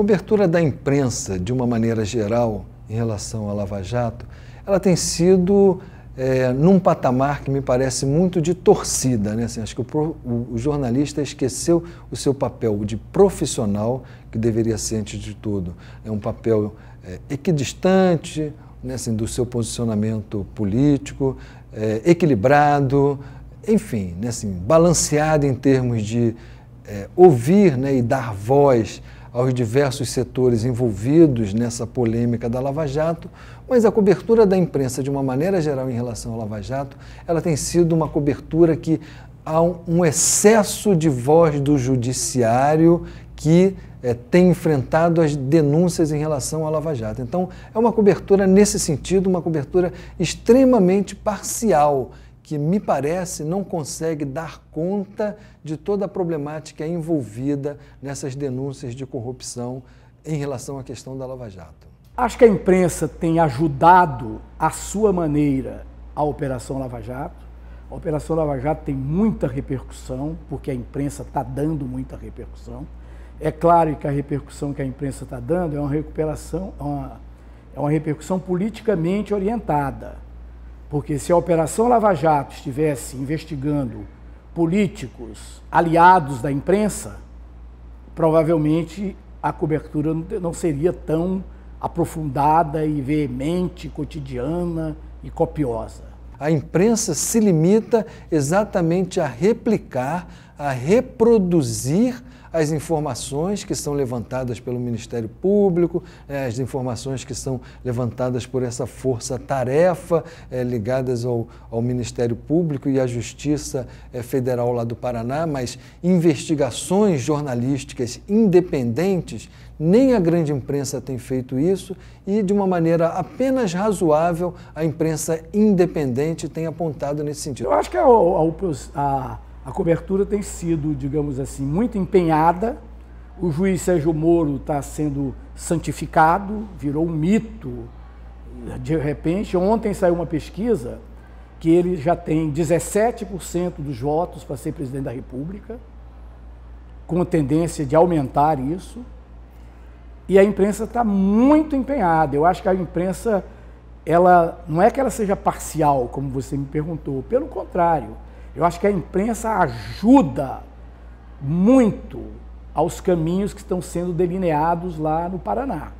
cobertura da imprensa, de uma maneira geral, em relação à Lava Jato, ela tem sido num patamar que me parece muito de torcida, né? Assim, acho que o jornalista esqueceu o seu papel de profissional, que deveria ser, antes de tudo, um papel equidistante, né? Assim, do seu posicionamento político, equilibrado, enfim, né? Assim, balanceado em termos de ouvir, né? E dar voz aos diversos setores envolvidos nessa polêmica da Lava Jato, mas a cobertura da imprensa, de uma maneira geral, em relação à Lava Jato, ela tem sido uma cobertura que há um excesso de voz do judiciário que tem enfrentado as denúncias em relação à Lava Jato. Então, é uma cobertura, nesse sentido, uma cobertura extremamente parcial, que me parece não consegue dar conta de toda a problemática envolvida nessas denúncias de corrupção em relação à questão da Lava Jato. Acho que a imprensa tem ajudado, à sua maneira, a Operação Lava Jato. A Operação Lava Jato tem muita repercussão, porque a imprensa está dando muita repercussão. É claro que a repercussão que a imprensa está dando é uma repercussão politicamente orientada. Porque se a Operação Lava Jato estivesse investigando políticos aliados da imprensa, provavelmente a cobertura não seria tão aprofundada e veemente, cotidiana e copiosa. A imprensa se limita exatamente a replicar, a reproduzir as informações que são levantadas pelo Ministério Público, as informações que são levantadas por essa força-tarefa ligadas ao Ministério Público e à Justiça Federal lá do Paraná, mas investigações jornalísticas independentes, nem a grande imprensa tem feito isso e, de uma maneira apenas razoável, a imprensa independente tem apontado nesse sentido. Eu acho que a cobertura tem sido, digamos assim, muito empenhada. O juiz Sérgio Moro está sendo santificado, virou um mito. De repente, ontem saiu uma pesquisa que ele já tem 17% dos votos para ser presidente da República, com a tendência de aumentar isso. E a imprensa está muito empenhada. Eu acho que a imprensa, ela não é que ela seja parcial, como você me perguntou, pelo contrário. Eu acho que a imprensa ajuda muito aos caminhos que estão sendo delineados lá no Paraná.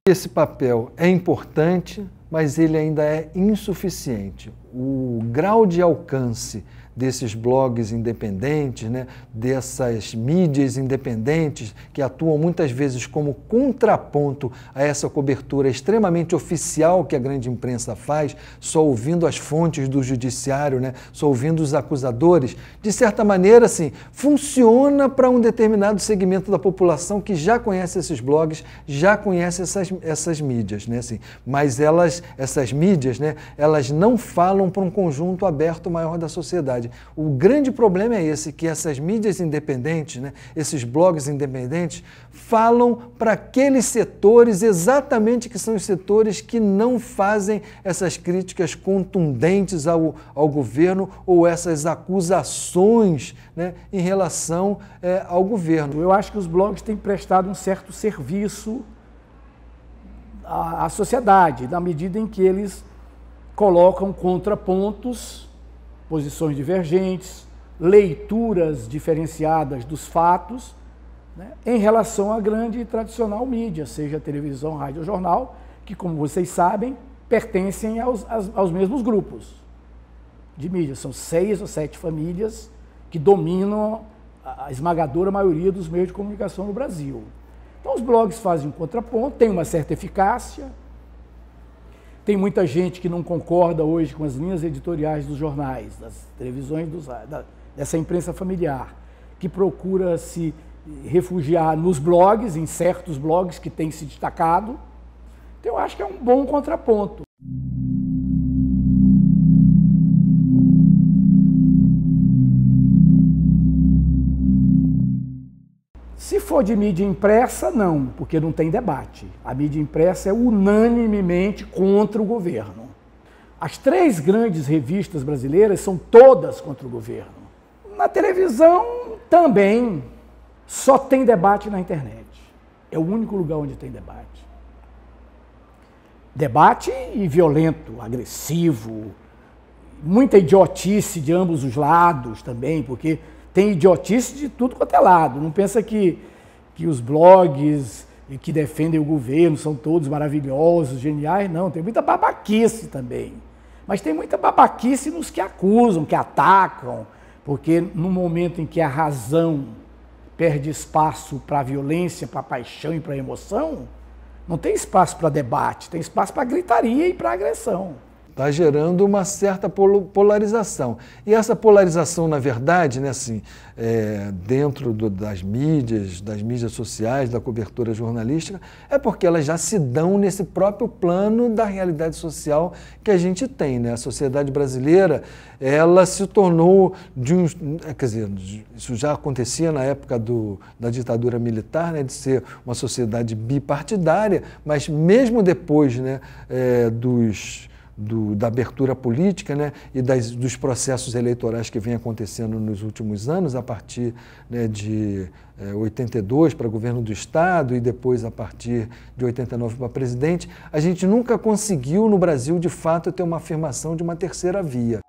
Esse papel é importante, mas ele ainda é insuficiente. O grau de alcance desses blogs independentes, né, dessas mídias independentes que atuam muitas vezes como contraponto a essa cobertura extremamente oficial que a grande imprensa faz, só ouvindo as fontes do judiciário, né, só ouvindo os acusadores, de certa maneira, assim, funciona para um determinado segmento da população que já conhece esses blogs, já conhece essas mídias, né, assim, mas essas mídias, né, elas não falam para um conjunto aberto maior da sociedade. O grande problema é esse, que essas mídias independentes, né, esses blogs independentes, falam para aqueles setores exatamente que são os setores que não fazem essas críticas contundentes ao governo ou essas acusações, né, em relação ao governo. Eu acho que os blogs têm prestado um certo serviço à sociedade, na medida em que eles colocam contrapontos, posições divergentes, leituras diferenciadas dos fatos, né, em relação à grande e tradicional mídia, seja televisão, rádio ou jornal, que, como vocês sabem, pertencem aos mesmos grupos de mídia. São 6 ou 7 famílias que dominam a esmagadora maioria dos meios de comunicação no Brasil. Então, os blogs fazem um contraponto, têm uma certa eficácia. Tem muita gente que não concorda hoje com as linhas editoriais dos jornais, das televisões, dessa imprensa familiar, que procura se refugiar nos blogs, em certos blogs que têm se destacado. Então, eu acho que é um bom contraponto. Se for de mídia impressa, não, porque não tem debate. A mídia impressa é unanimemente contra o governo. As 3 grandes revistas brasileiras são todas contra o governo. Na televisão também. Só tem debate na internet. É o único lugar onde tem debate. Debate e violento, agressivo, muita idiotice de ambos os lados também, porque tem idiotice de tudo quanto é lado. Não pensa que os blogs que defendem o governo são todos maravilhosos, geniais, não. Tem muita babaquice também. Mas tem muita babaquice nos que acusam, que atacam, porque no momento em que a razão perde espaço para a violência, para a paixão e para a emoção, não tem espaço para debate, tem espaço para gritaria e para agressão. Está gerando uma certa polarização. E essa polarização, na verdade, né, assim, dentro das mídias sociais, da cobertura jornalística, é porque elas já se dão nesse próprio plano da realidade social que a gente tem, né? A sociedade brasileira, ela se tornou quer dizer, isso já acontecia na época da ditadura militar, né, de ser uma sociedade bipartidária, mas mesmo depois, né, da abertura política, né, e dos processos eleitorais que vem acontecendo nos últimos anos, a partir, né, de 82 para governo do Estado e depois a partir de 89 para presidente, a gente nunca conseguiu no Brasil, de fato, ter uma afirmação de uma terceira via.